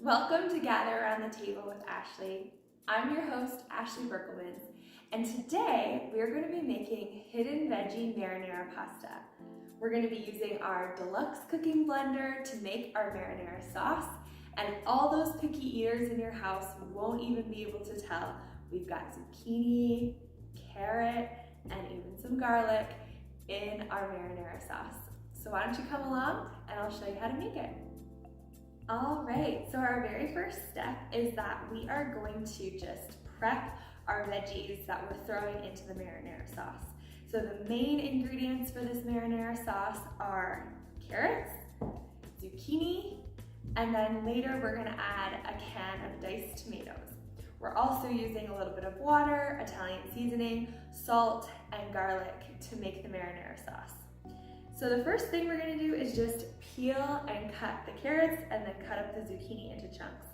Welcome to Gather Around the Table with Ashley. I'm your host, Ashley Berkelmans, and today we're going to be making hidden veggie marinara pasta. We're going to be using our Deluxe Cooking Blender to make our marinara sauce, and all those picky eaters in your house won't even be able to tell. We've got zucchini, carrot, and even some garlic in our marinara sauce. So why don't you come along and I'll show you how to make it. All right, so our very first step is that we are going to just prep our veggies that we're throwing into the marinara sauce. So the main ingredients for this marinara sauce are carrots, zucchini, and then later we're gonna add a can of diced tomatoes. We're also using a little bit of water, Italian seasoning, salt, and garlic to make the marinara sauce. So the first thing we're gonna do is just peel and cut the carrots and then cut up the zucchini into chunks.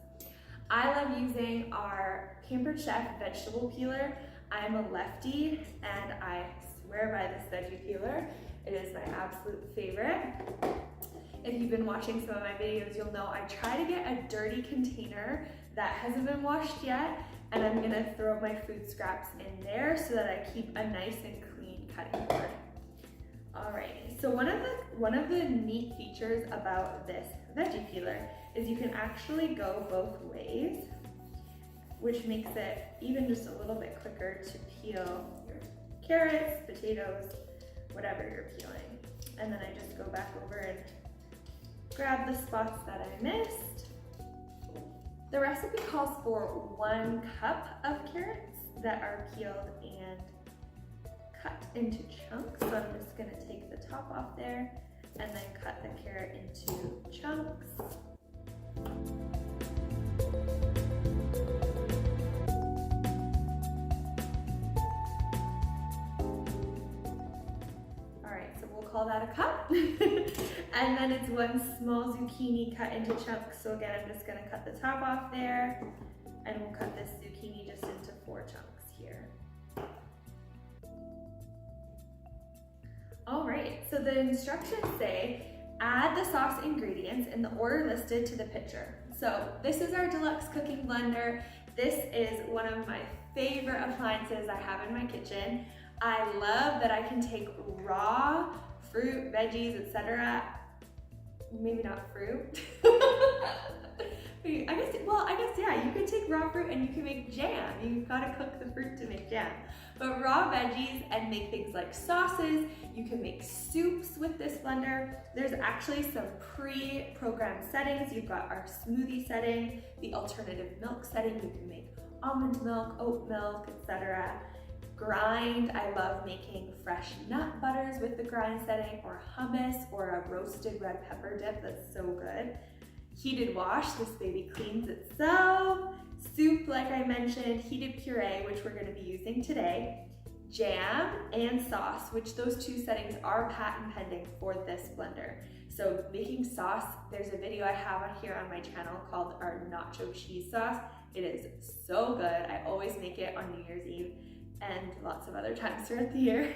I love using our Pampered Chef vegetable peeler. I'm a lefty and I swear by this veggie peeler. It is my absolute favorite. If you've been watching some of my videos, you'll know I try to get a dirty container that hasn't been washed yet, and I'm gonna throw my food scraps in there so that I keep a nice and clean cutting board. Alrighty, so one of the neat features about this veggie peeler is you can actually go both ways, which makes it even just a little bit quicker to peel your carrots, potatoes, whatever you're peeling. And then I just go back over and grab the spots that I missed. The recipe calls for 1 cup of carrots that are peeled and cut into chunks. So I'm just gonna take the top off there and then cut the carrot into chunks. All right, so we'll call that a cup. And then it's 1 small zucchini cut into chunks. So again, I'm just gonna cut the top off there and we'll cut this zucchini just into 4 chunks here. All right, so the instructions say, add the sauce ingredients in the order listed to the picture. So this is our Deluxe Cooking Blender. This is one of my favorite appliances I have in my kitchen. I love that I can take raw fruit, veggies, etc. Maybe not fruit. I guess yeah, you can take raw fruit and you can make jam. You've got to cook the fruit to make jam. But raw veggies and make things like sauces. You can make soups with this blender. There's actually some pre-programmed settings. You've got our smoothie setting, the alternative milk setting. You can make almond milk, oat milk, etc. Grind, I love making fresh nut butters with the grind setting, or hummus, or a roasted red pepper dip. That's so good. Heated wash, this baby cleans itself. Soup, like I mentioned, heated puree, which we're going to be using today. Jam and sauce, which those 2 settings are patent pending for this blender. So making sauce, there's a video I have on here on my channel called our nacho cheese sauce. It is so good. I always make it on New Year's Eve and lots of other times throughout the year.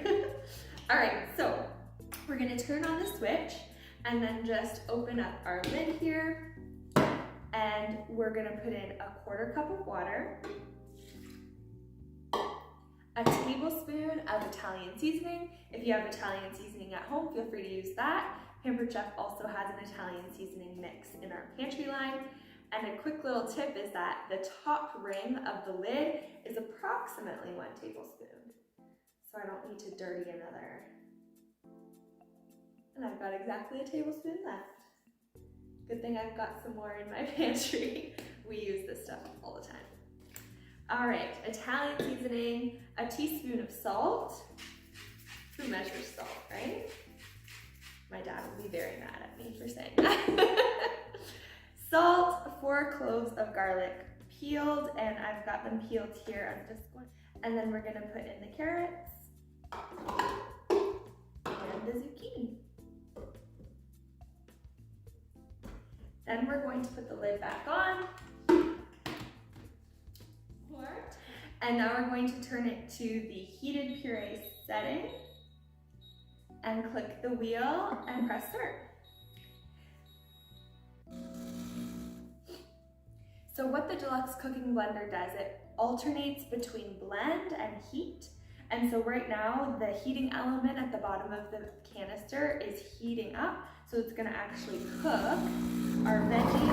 All right, so we're going to turn on the switch and then just open up our lid here, and we're gonna put in a 1/4 cup of water, a tablespoon of Italian seasoning. If you have Italian seasoning at home, feel free to use that. Pampered Chef also has an Italian seasoning mix in our pantry line. And a quick little tip is that the top ring of the lid is approximately 1 tablespoon. So I don't need to dirty another. And I've got exactly a tablespoon left. Good thing I've got some more in my pantry. We use this stuff all the time. All right, Italian seasoning, a teaspoon of salt. Who measures salt, right? My dad will be very mad at me for saying that. Salt, 4 cloves of garlic peeled, and I've got them peeled here. And then we're gonna put in the carrots and the zucchini. Then we're going to put the lid back on. And now we're going to turn it to the heated puree setting and click the wheel and press start. So what the Deluxe Cooking Blender does, it alternates between blend and heat. And so right now, the heating element at the bottom of the canister is heating up. So it's gonna actually cook our veggies.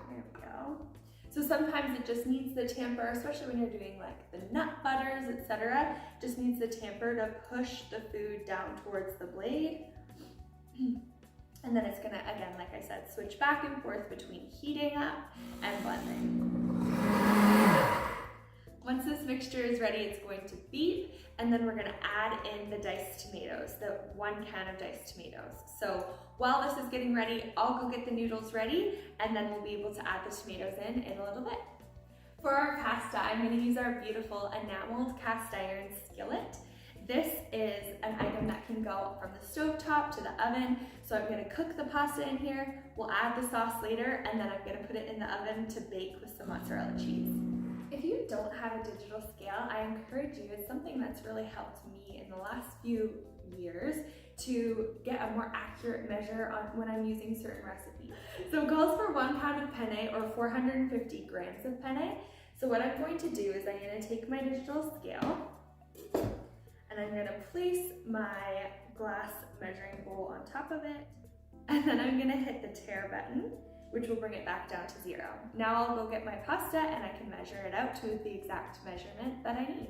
There we go. So sometimes it just needs the tamper, especially when you're doing like the nut butters, etc. Just needs the tamper to push the food down towards the blade. And then it's gonna, again, like I said, switch back and forth between heating up and blending. Once this mixture is ready, it's going to beep, and then we're gonna add in the diced tomatoes, the 1 can of diced tomatoes. So while this is getting ready, I'll go get the noodles ready, and then we'll be able to add the tomatoes in a little bit. For our pasta, I'm gonna use our beautiful enameled cast iron skillet. This is an item that can go from the stovetop to the oven. So I'm gonna cook the pasta in here, we'll add the sauce later, and then I'm gonna put it in the oven to bake with some mozzarella cheese. If you don't have a digital scale, I encourage you, it's something that's really helped me in the last few years to get a more accurate measure on when I'm using certain recipes. So it calls for 1 pound of penne or 450 grams of penne. So what I'm going to do is I'm gonna take my digital scale, and I'm gonna place my glass measuring bowl on top of it, and then I'm gonna hit the tare button, which will bring it back down to 0. Now I'll go get my pasta and I can measure it out to the exact measurement that I need.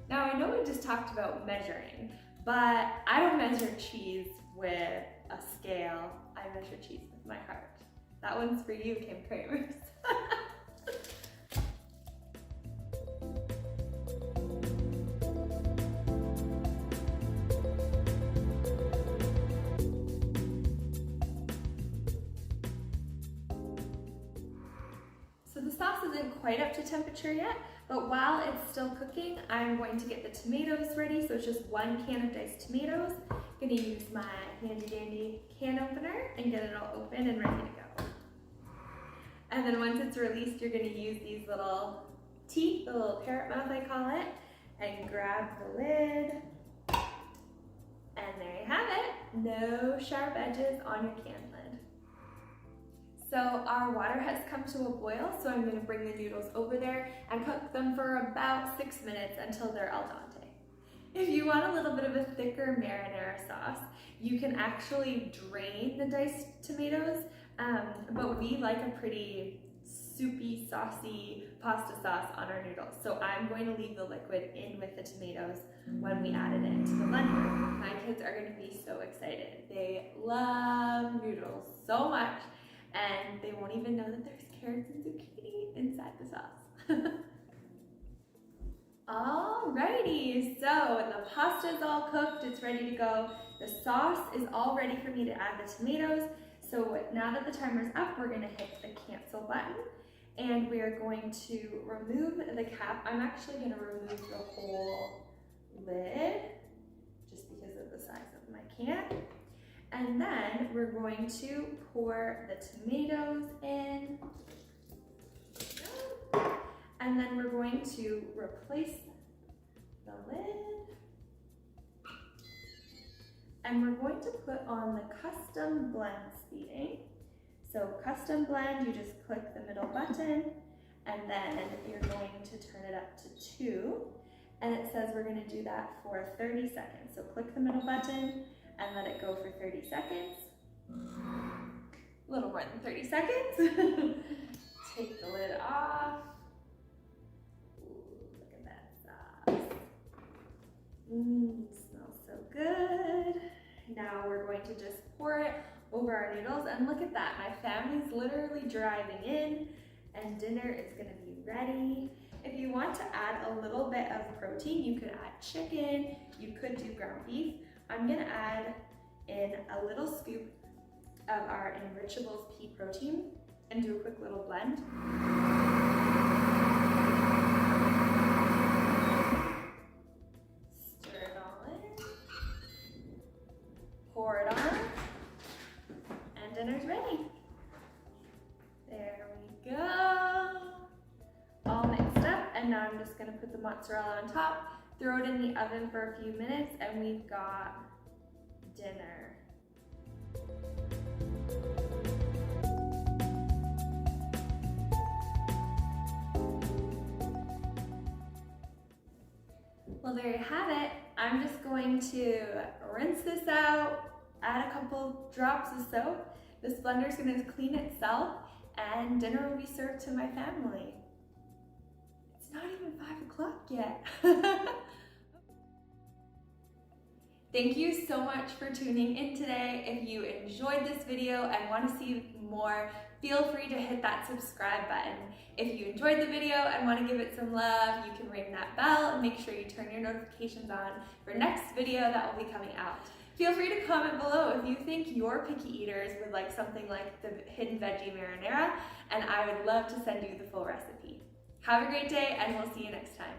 Now I know we just talked about measuring, but I don't measure cheese with a scale. I measure cheese with my heart. That one's for you, Kim Kramers. So the sauce isn't quite up to temperature yet, but while it's still cooking, I'm going to get the tomatoes ready. So it's just 1 can of diced tomatoes. I'm gonna use my handy dandy can opener and get it all open and ready to go. And then once it's released, you're gonna use these little teeth, the little parrot mouth I call it, and grab the lid. And there you have it. No sharp edges on your can lid. So our water has come to a boil, so I'm gonna bring the noodles over there and cook them for about 6 minutes until they're al dente. If you want a little bit of a thicker marinara sauce, you can actually drain the diced tomatoes, but we like a pretty soupy, saucy pasta sauce on our noodles. So I'm going to leave the liquid in with the tomatoes when we add it into the blender. My kids are gonna be so excited. They love noodles so much, and they won't even know that there's carrots and zucchini inside the sauce. Alrighty, so the pasta is all cooked, it's ready to go. The sauce is all ready for me to add the tomatoes. So now that the timer's up, we're gonna hit the cancel button, and we are going to remove the cap. I'm actually gonna remove the whole lid, just because of the size of my can. And then we're going to pour the tomatoes in. And then we're going to replace the lid. And we're going to put on the custom blend speeding. So custom blend, you just click the middle button, and then you're going to turn it up to 2. And it says we're gonna do that for 30 seconds. So click the middle button and let it go for 30 seconds. A little more than 30 seconds. Take the lid off. Ooh, look at that sauce. Smells so good. Now we're going to just pour it over our noodles, and look at that. My family's literally driving in, and dinner is gonna be ready. If you want to add a little bit of protein, you could add chicken, you could do ground beef. I'm gonna add in a little scoop of our Enrichables pea protein and do a quick little blend. Stir it all in, pour it on, and dinner's ready. There we go. All mixed up, and now I'm just gonna put the mozzarella on top, throw it in the oven for a few minutes, and we've got dinner. Well, there you have it. I'm just going to rinse this out, add a couple drops of soap. This blender is going to clean itself, and dinner will be served to my family. It's not even 5 o'clock yet. Thank you so much for tuning in today. If you enjoyed this video and want to see more, feel free to hit that subscribe button. If you enjoyed the video and want to give it some love, you can ring that bell and make sure you turn your notifications on for next video that will be coming out. Feel free to comment below if you think your picky eaters would like something like the hidden veggie marinara, and I would love to send you the full recipe. Have a great day, and we'll see you next time.